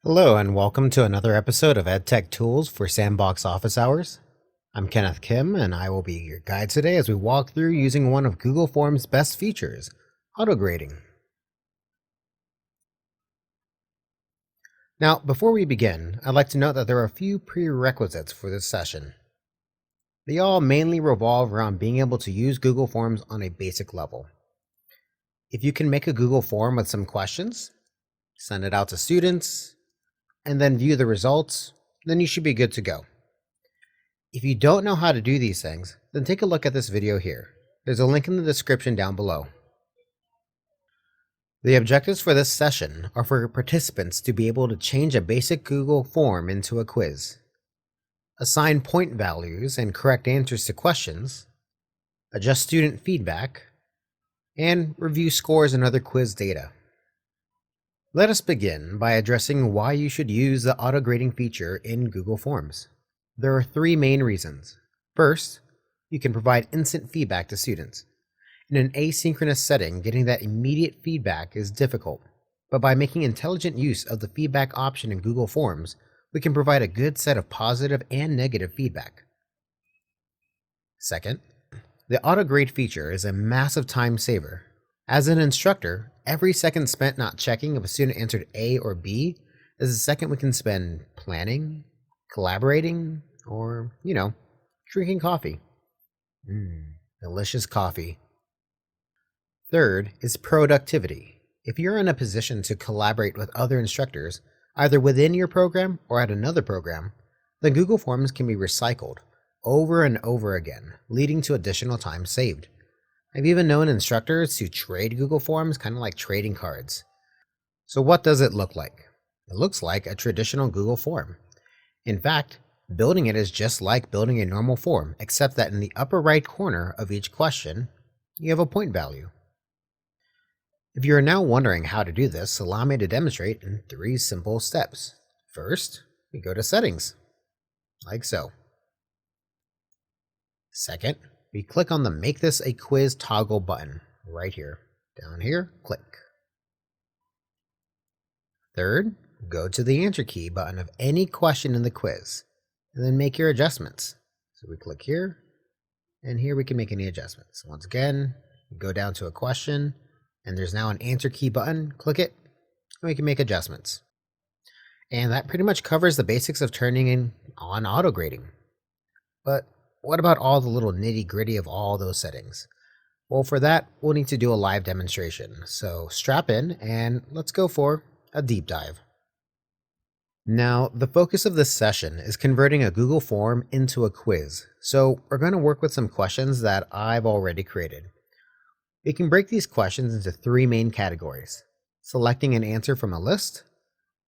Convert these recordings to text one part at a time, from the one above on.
Hello, and welcome to another episode of EdTech Tools for Sandbox Office Hours. I'm Kenneth Kim, and I will be your guide today as we walk through using one of Google Forms' best features, auto-grading. Now, before we begin, I'd like to note that there are a few prerequisites for this session. They all mainly revolve around being able to use Google Forms on a basic level. If you can make a Google form with some questions, send it out to students, and then view the results, then you should be good to go. If you don't know how to do these things, then take a look at this video here. There's a link in the description down below. The objectives for this session are for participants to be able to change a basic Google form into a quiz, assign point values and correct answers to questions, adjust student feedback, and review scores and other quiz data. Let us begin by addressing why you should use the auto-grading feature in Google Forms. There are three main reasons. First, you can provide instant feedback to students. In an asynchronous setting, getting that immediate feedback is difficult, but by making intelligent use of the feedback option in Google Forms, we can provide a good set of positive and negative feedback. Second, the auto-grade feature is a massive time saver. As an instructor, every second spent not checking if a student answered A or B is a second we can spend planning, collaborating, or, drinking coffee. Delicious coffee. Third is productivity. If you're in a position to collaborate with other instructors, either within your program or at another program, then Google Forms can be recycled over and over again, leading to additional time saved. I've even known instructors to trade Google Forms, kind of like trading cards. So what does it look like? It looks like a traditional Google form. In fact, building it is just like building a normal form, except that in the upper right corner of each question, you have a point value. If you are now wondering how to do this, allow me to demonstrate in 3 simple steps. First, we go to Settings, like so. Second, we click on the Make This a Quiz toggle button right here. Down here, click. Third, go to the Answer key button of any question in the quiz, and then make your adjustments. So we click here, and here we can make any adjustments. Once again, we go down to a question, and there's now an Answer key button. Click it, and we can make adjustments. And that pretty much covers the basics of turning on auto-grading. But what about all the little nitty-gritty of all those settings? Well, for that, we'll need to do a live demonstration. So strap in and let's go for a deep dive. Now, the focus of this session is converting a Google form into a quiz. So we're going to work with some questions that I've already created. We can break these questions into 3 main categories: selecting an answer from a list,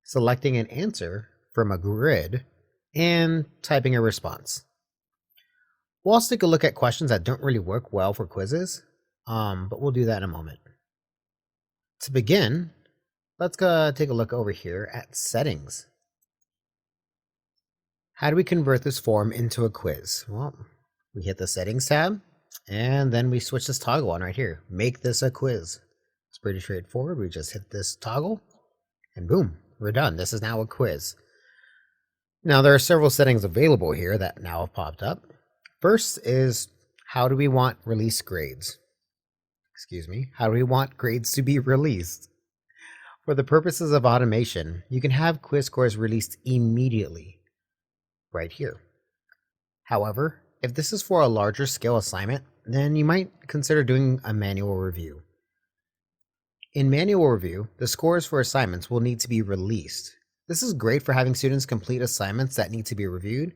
selecting an answer from a grid, and typing a response. We'll also take a look at questions that don't really work well for quizzes, but we'll do that in a moment. To begin, let's go take a look over here at Settings. How do we convert this form into a quiz? Well, we hit the Settings tab, and then we switch this toggle on right here. Make this a quiz. It's pretty straightforward. We just hit this toggle, and boom, we're done. This is now a quiz. Now, there are several settings available here that now have popped up. First is, how do we want release grades? How do we want grades to be released? For the purposes of automation, you can have quiz scores released immediately, right here. However, if this is for a larger scale assignment, then you might consider doing a manual review. In manual review, the scores for assignments will need to be released. This is great for having students complete assignments that need to be reviewed,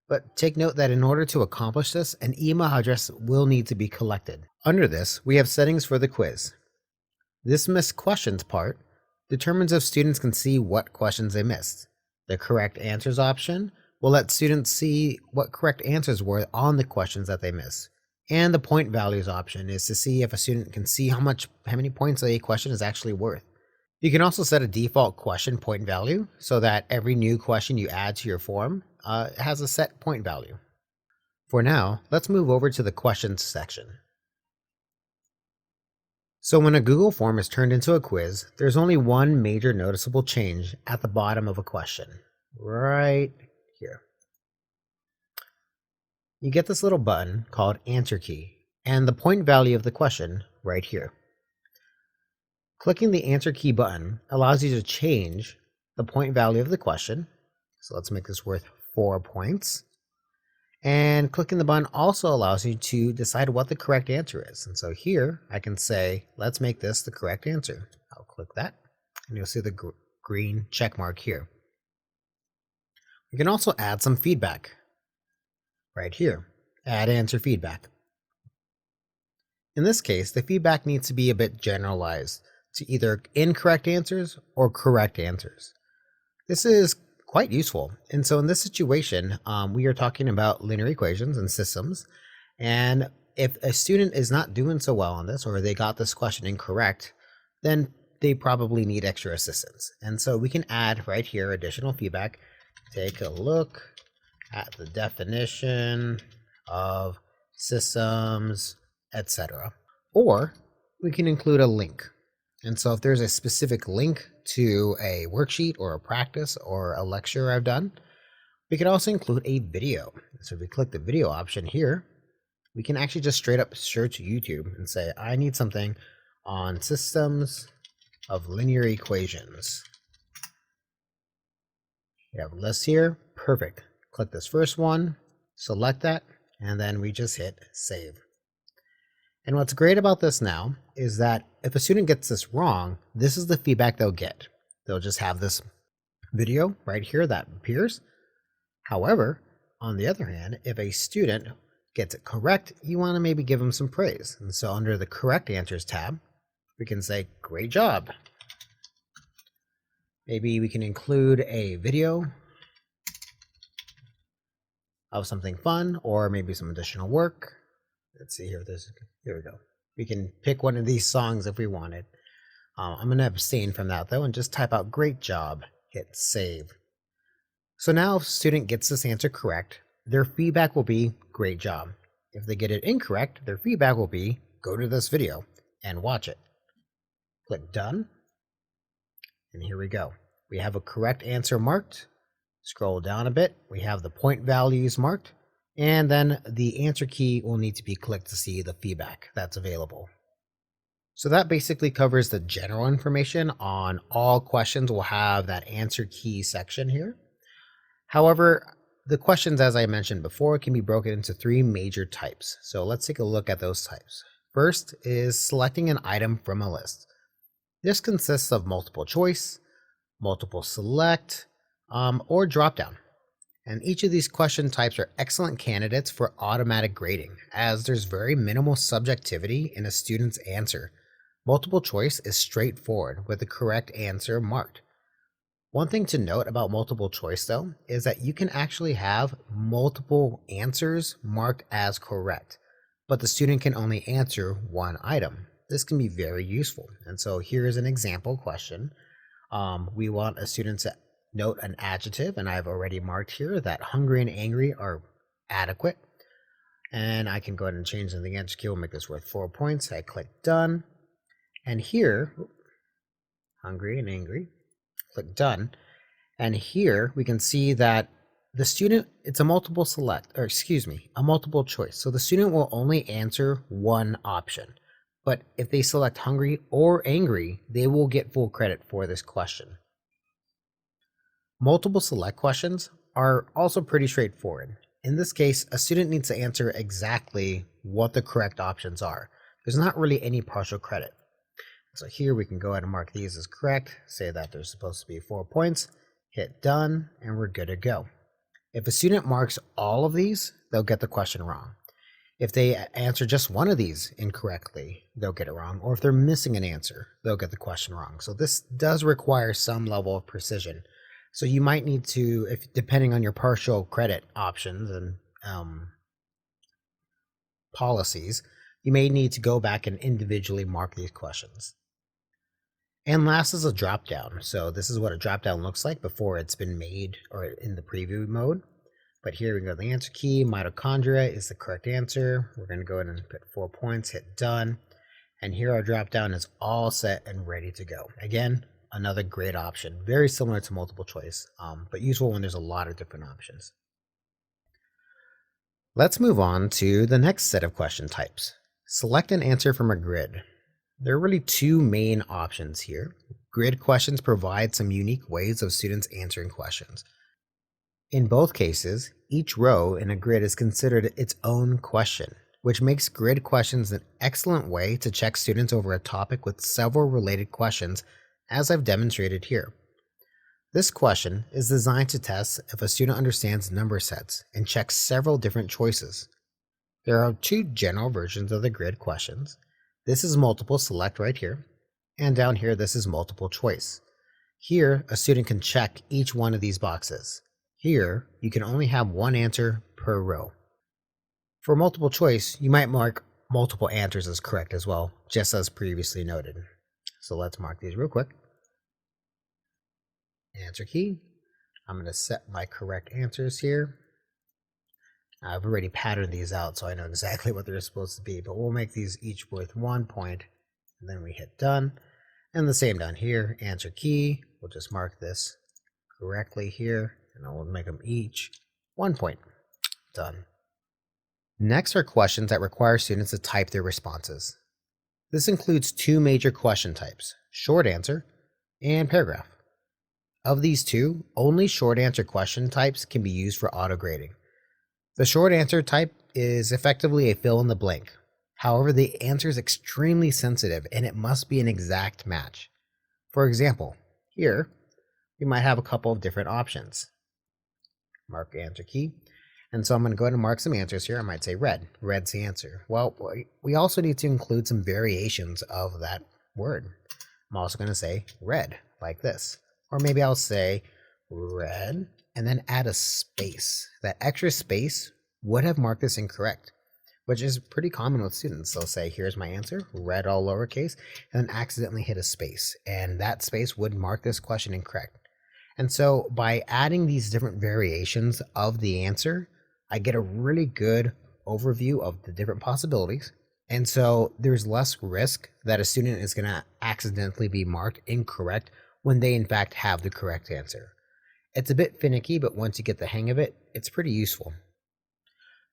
but take note that in order to accomplish this, an email address will need to be collected. Under this, we have settings for the quiz. This missed questions part determines if students can see what questions they missed. The correct answers option will let students see what correct answers were on the questions that they missed. And the point values option is to see if a student can see how many points a question is actually worth. You can also set a default question point value so that every new question you add to your form has a set point value. For now, let's move over to the questions section. So when a Google form is turned into a quiz, there's only one major noticeable change at the bottom of a question, right here. You get this little button called Answer Key and the point value of the question right here. Clicking the Answer Key button allows you to change the point value of the question. So let's make this worth 4 points. And clicking the button also allows you to decide what the correct answer is. And so here I can say, let's make this the correct answer. I'll click that and you'll see the green check mark here. You can also add some feedback right here. Add answer feedback. In this case, the feedback needs to be a bit generalized to either incorrect answers or correct answers. This is quite useful. And so in this situation, we are talking about linear equations and systems. And if a student is not doing so well on this, or they got this question incorrect, then they probably need extra assistance. And so we can add right here additional feedback. Take a look at the definition of systems, etc. Or we can include a link. And so if there's a specific link to a worksheet or a practice or a lecture I've done, we can also include a video. So if we click the video option here, we can actually just straight up search YouTube and say, I need something on systems of linear equations. We have a list here. Perfect. Click this first one, select that, and then we just hit save. And what's great about this now is that if a student gets this wrong, this is the feedback they'll get. They'll just have this video right here that appears. However, on the other hand, if a student gets it correct, you want to maybe give them some praise. And so under the correct answers tab, we can say, great job. Maybe we can include a video of something fun or maybe some additional work. Let's see here. Here we go. We can pick one of these songs if we wanted. I'm going to abstain from that though and just type out great job, hit save. So now if a student gets this answer correct, their feedback will be great job. If they get it incorrect, their feedback will be go to this video and watch it. Click done. And here we go. We have a correct answer marked. Scroll down a bit. We have the point values marked. And then the answer key will need to be clicked to see the feedback that's available. So that basically covers the general information on all questions. We'll have that answer key section here. However, the questions, as I mentioned before, can be broken into 3 major types. So let's take a look at those types. First is selecting an item from a list. This consists of multiple choice, multiple select, or drop down. And each of these question types are excellent candidates for automatic grading, as there's very minimal subjectivity in a student's answer. Multiple choice is straightforward with the correct answer marked. One thing to note about multiple choice though, is that you can actually have multiple answers marked as correct, but the student can only answer one item. This can be very useful. And so here's an example question. We want a student to note an adjective, and I've already marked here that hungry and angry are adequate. And I can go ahead and change the answer key. We'll make this worth 4 points. I click done. And here, hungry and angry, click done. And here we can see that the student, it's a multiple a multiple choice. So the student will only answer one option. But if they select hungry or angry, they will get full credit for this question. Multiple select questions are also pretty straightforward. In this case, a student needs to answer exactly what the correct options are. There's not really any partial credit. So here we can go ahead and mark these as correct, say that there's supposed to be 4 points, hit done, and we're good to go. If a student marks all of these, they'll get the question wrong. If they answer just one of these incorrectly, they'll get it wrong. Or if they're missing an answer, they'll get the question wrong. So this does require some level of precision. So you might need to, depending on your partial credit options and policies, you may need to go back and individually mark these questions. And last is a drop down. So this is what a drop down looks like before it's been made or in the preview mode. But here we go, the answer key, mitochondria is the correct answer. We're going to go ahead and put 4 points, hit done. And here our drop down is all set and ready to go. Again, another great option, very similar to multiple choice, but useful when there's a lot of different options. Let's move on to the next set of question types. Select an answer from a grid. There are really two main options here. Grid questions provide some unique ways of students answering questions. In both cases, each row in a grid is considered its own question, which makes grid questions an excellent way to check students over a topic with several related questions, as I've demonstrated here. This question is designed to test if a student understands number sets and checks several different choices. There are two general versions of the grid questions. This is multiple select right here, and down here this is multiple choice. Here, a student can check each one of these boxes. Here, you can only have one answer per row. For multiple choice, you might mark multiple answers as correct as well, just as previously noted. So let's mark these real quick. Answer key. I'm going to set my correct answers here. I've already patterned these out so I know exactly what they're supposed to be, but we'll make these each worth 1 point, and then we hit done. And the same down here, answer key. We'll just mark this correctly here, and I will make them each 1 point. Done. Next are questions that require students to type their responses. This includes two major question types, short answer and paragraph. Of these two, only short answer question types can be used for auto grading. The short answer type is effectively a fill in the blank. However, the answer is extremely sensitive and it must be an exact match. For example, here we might have a couple of different options. Mark answer key. And so I'm going to go ahead and mark some answers here. I might say red. Red's the answer. Well, we also need to include some variations of that word. I'm also going to say red, like this. Or maybe I'll say red and then add a space. That extra space would have marked this incorrect, which is pretty common with students. They'll say, here's my answer, red all lowercase, and then accidentally hit a space. And that space would mark this question incorrect. And so by adding these different variations of the answer, I get a really good overview of the different possibilities. And so there's less risk that a student is going to accidentally be marked incorrect when they in fact have the correct answer. It's a bit finicky, but once you get the hang of it, it's pretty useful.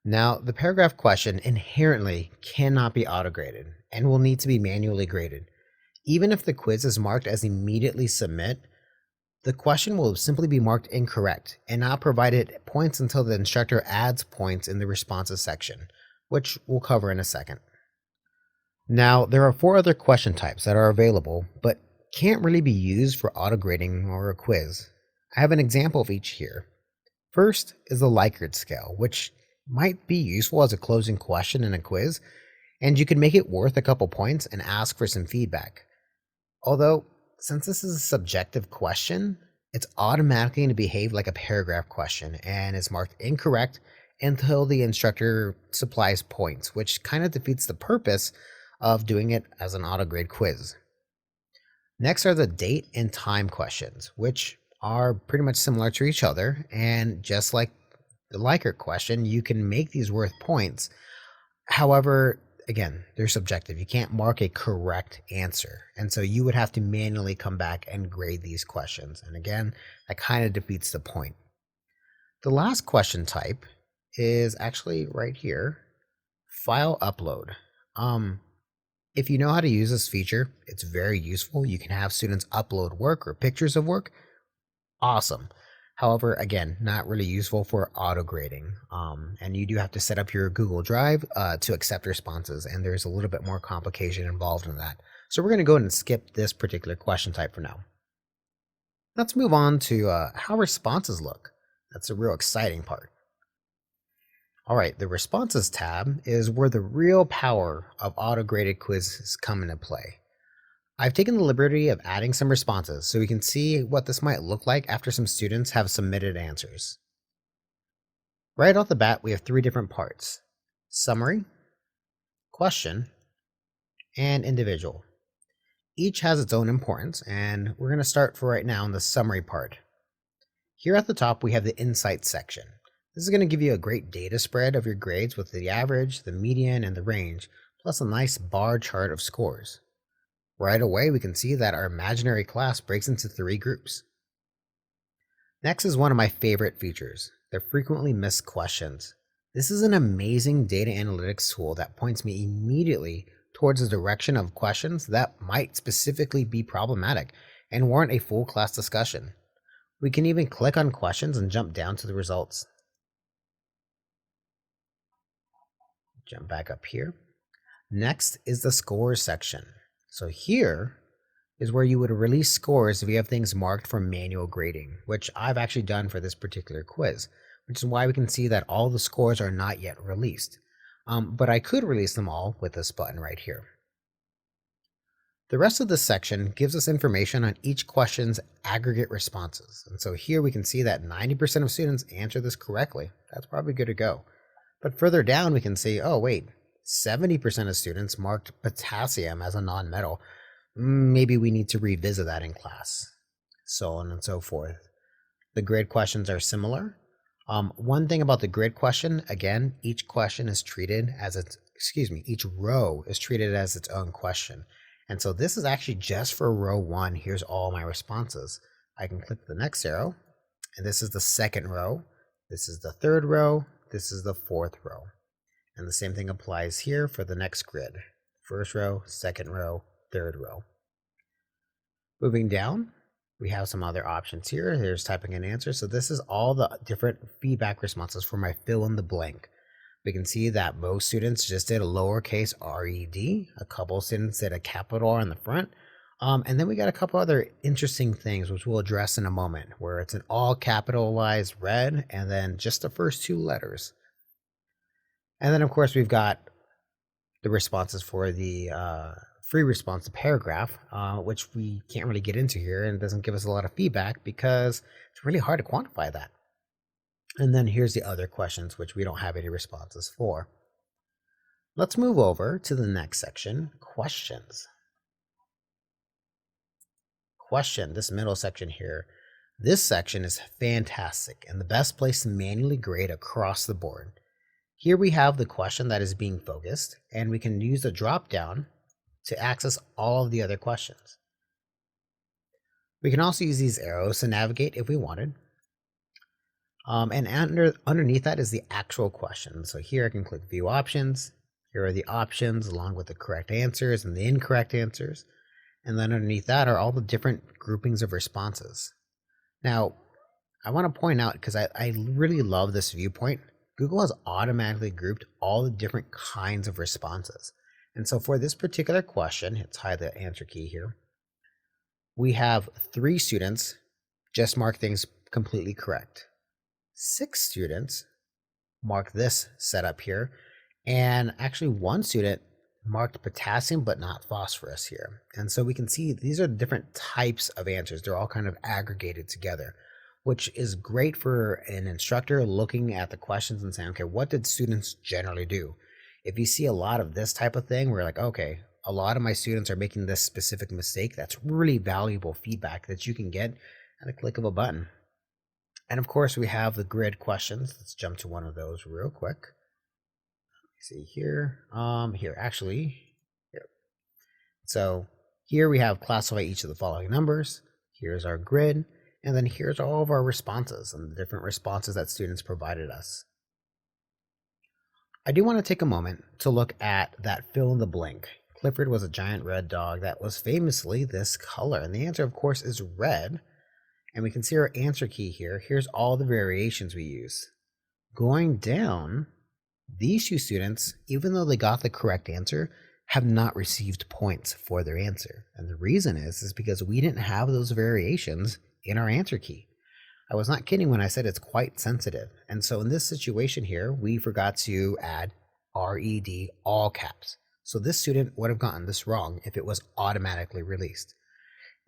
Now, the paragraph question inherently cannot be auto-graded and will need to be manually graded. Even if the quiz is marked as immediately submit, the question will simply be marked incorrect and not provided points until the instructor adds points in the responses section, which we'll cover in a second. Now, there are 4 other question types that are available, but can't really be used for auto grading or a quiz. I have an example of each here. First is the Likert scale, which might be useful as a closing question in a quiz, and you can make it worth a couple points and ask for some feedback. Although, since this is a subjective question, it's automatically going to behave like a paragraph question and is marked incorrect until the instructor supplies points, which kind of defeats the purpose of doing it as an auto grade quiz. Next are the date and time questions, which are pretty much similar to each other, and just like the Likert question, you can make these worth points. However, again, they're subjective. You can't mark a correct answer, and so you would have to manually come back and grade these questions. And again, that kind of defeats the point. The last question type is actually right here, file upload. If you know how to use this feature, it's very useful. You can have students upload work or pictures of work. Awesome. However, again, not really useful for auto grading. And you do have to set up your Google Drive to accept responses, and there's a little bit more complication involved in that. So we're going to go ahead and skip this particular question type for now. Let's move on to how responses look. That's a real exciting part. All right, the responses tab is where the real power of auto-graded quizzes come into play. I've taken the liberty of adding some responses so we can see what this might look like after some students have submitted answers. Right off the bat, we have 3 different parts: summary, question, and individual. Each has its own importance, and we're going to start for right now in the summary part. Here at the top, we have the insights section. This is going to give you a great data spread of your grades with the average, the median, and the range, plus a nice bar chart of scores. Right away, we can see that our imaginary class breaks into 3 groups. Next is one of my favorite features, the frequently missed questions. This is an amazing data analytics tool that points me immediately towards the direction of questions that might specifically be problematic and warrant a full class discussion. We can even click on questions and jump down to the results. Jump back up here. Next is the scores section. So here is where you would release scores if you have things marked for manual grading, which I've actually done for this particular quiz, which is why we can see that all the scores are not yet released. But I could release them all with this button right here. The rest of this section gives us information on each question's aggregate responses. And so here we can see that 90% of students answer this correctly. That's probably good to go. But further down, we can see, oh wait, 70% of students marked potassium as a non-metal. Maybe we need to revisit that in class. So on and so forth. The grid questions are similar. One thing about the grid question, again, each question is treated as each row is treated as its own question. And so this is actually just for row 1. Here's all my responses. I can click the next arrow, and this is the second row. This is the third row. This is the fourth row. And the same thing applies here for the next grid. First row, second row, third row. Moving down, we have some other options here. There's typing an answer. So this is all the different feedback responses for my fill in the blank. We can see that most students just did a lowercase red. A couple students did a capital R on the front. And then we got a couple other interesting things, which we'll address in a moment, where it's an all capitalized red and then just the first 2 letters. And then, of course, we've got the responses for the free response paragraph, which we can't really get into here and doesn't give us a lot of feedback because it's really hard to quantify that. And then here's the other questions, which we don't have any responses for. Let's move over to the next section, questions. Question, this middle section here. This section is fantastic and the best place to manually grade across the board. Here we have the question that is being focused, and we can use the drop down to access all of the other questions. We can also use these arrows to navigate if we wanted. And underneath that is the actual question. So here I can click View Options. Here are the options along with the correct answers and the incorrect answers. And then underneath that are all the different groupings of responses. Now, I want to point out, because I really love this viewpoint, Google has automatically grouped all the different kinds of responses. And so for this particular question, let's hide the answer key here. We have 3 students just mark things completely correct. 6 students mark this setup here. And actually 1 student marked potassium but not phosphorus here. And so we can see these are different types of answers. They're all kind of aggregated together, which is great for an instructor looking at the questions and saying, okay, what did students generally do? If you see a lot of this type of thing, we're like, okay, a lot of my students are making this specific mistake. That's really valuable feedback that you can get at a click of a button. And of course, we have the grid questions. Let's jump to one of those real quick. See here, here. So here we have classify each of the following numbers. Here's our grid. And then here's all of our responses and the different responses that students provided us. I do want to take a moment to look at that fill in the blank. Clifford was a giant red dog that was famously this color. And the answer, of course, is red. And we can see our answer key here. Here's all the variations we use. Going down, these 2 students, even though they got the correct answer, have not received points for their answer. And the reason is because we didn't have those variations in our answer key. I was not kidding when I said it's quite sensitive. And so in this situation here, we forgot to add RED all caps. So this student would have gotten this wrong if it was automatically released.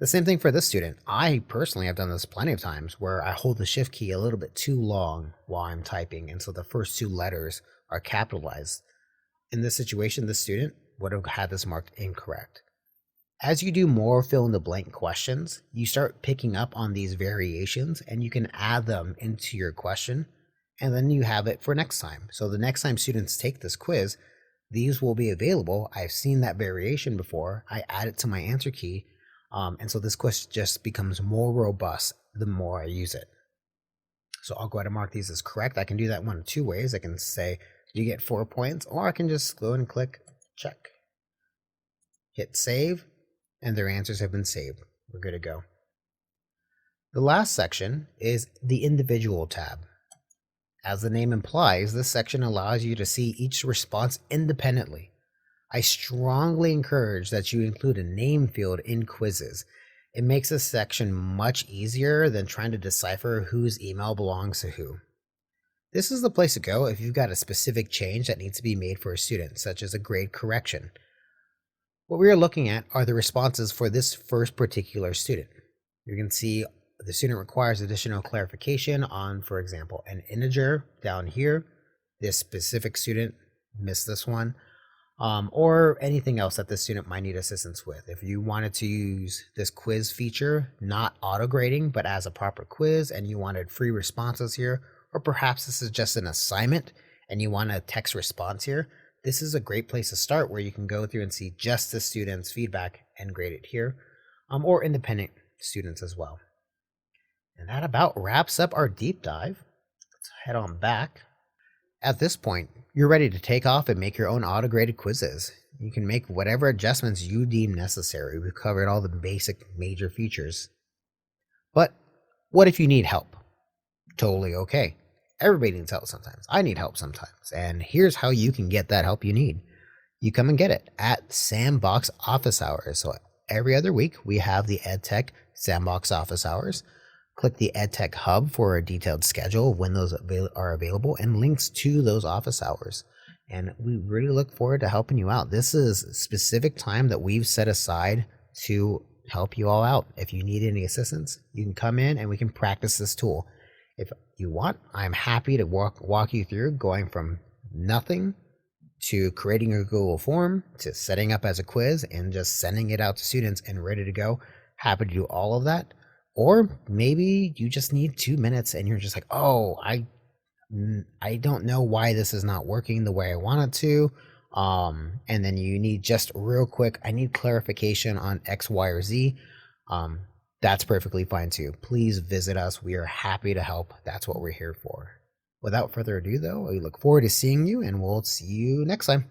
The same thing for this student. I personally have done this plenty of times where I hold the shift key a little bit too long while I'm typing, and so the first 2 letters are capitalized. In this situation, this student would have had this marked incorrect. As you do more fill in the blank questions, you start picking up on these variations and you can add them into your question, and then you have it for next time. So the next time students take this quiz, these will be available. I've seen that variation before. I add it to my answer key. And so this quiz just becomes more robust the more I use it. So I'll go ahead and mark these as correct. I can do that one of two ways. I can say you get 4 points, or I can just go and click check. Hit save, and their answers have been saved. We're good to go. The last section is the individual tab. As the name implies, this section allows you to see each response independently. I strongly encourage that you include a name field in quizzes. It makes this section much easier than trying to decipher whose email belongs to who. This is the place to go if you've got a specific change that needs to be made for a student, such as a grade correction. What we are looking at are the responses for this first particular student. You can see the student requires additional clarification on, for example, an integer down here. This specific student missed this one, or anything else that the student might need assistance with. If you wanted to use this quiz feature, not auto grading, but as a proper quiz, and you wanted free responses here, or perhaps this is just an assignment and you want a text response here, this is a great place to start where you can go through and see just the student's feedback and grade it here, or independent students as well. And that about wraps up our deep dive. Let's head on back. At this point, you're ready to take off and make your own auto-graded quizzes. You can make whatever adjustments you deem necessary. We've covered all the basic major features. But what if you need help? Totally okay. Everybody needs help sometimes. I need help sometimes. And here's how you can get that help you need. You come and get it at Sandbox Office Hours. So every other week, we have the EdTech Sandbox Office Hours. Click the EdTech Hub for a detailed schedule of when those are available and links to those office hours. And we really look forward to helping you out. This is specific time that we've set aside to help you all out. If you need any assistance, you can come in and we can practice this tool. If you want, I'm happy to walk you through going from nothing to creating a Google form to setting up as a quiz and just sending it out to students and ready to go. Happy to do all of that. Or maybe you just need 2 minutes and you're just like, oh, I don't know why this is not working the way I want it to. And then you need just real quick, I need clarification on X, Y, or Z. That's perfectly fine too. Please visit us. We are happy to help. That's what we're here for. Without further ado, though, we look forward to seeing you and we'll see you next time.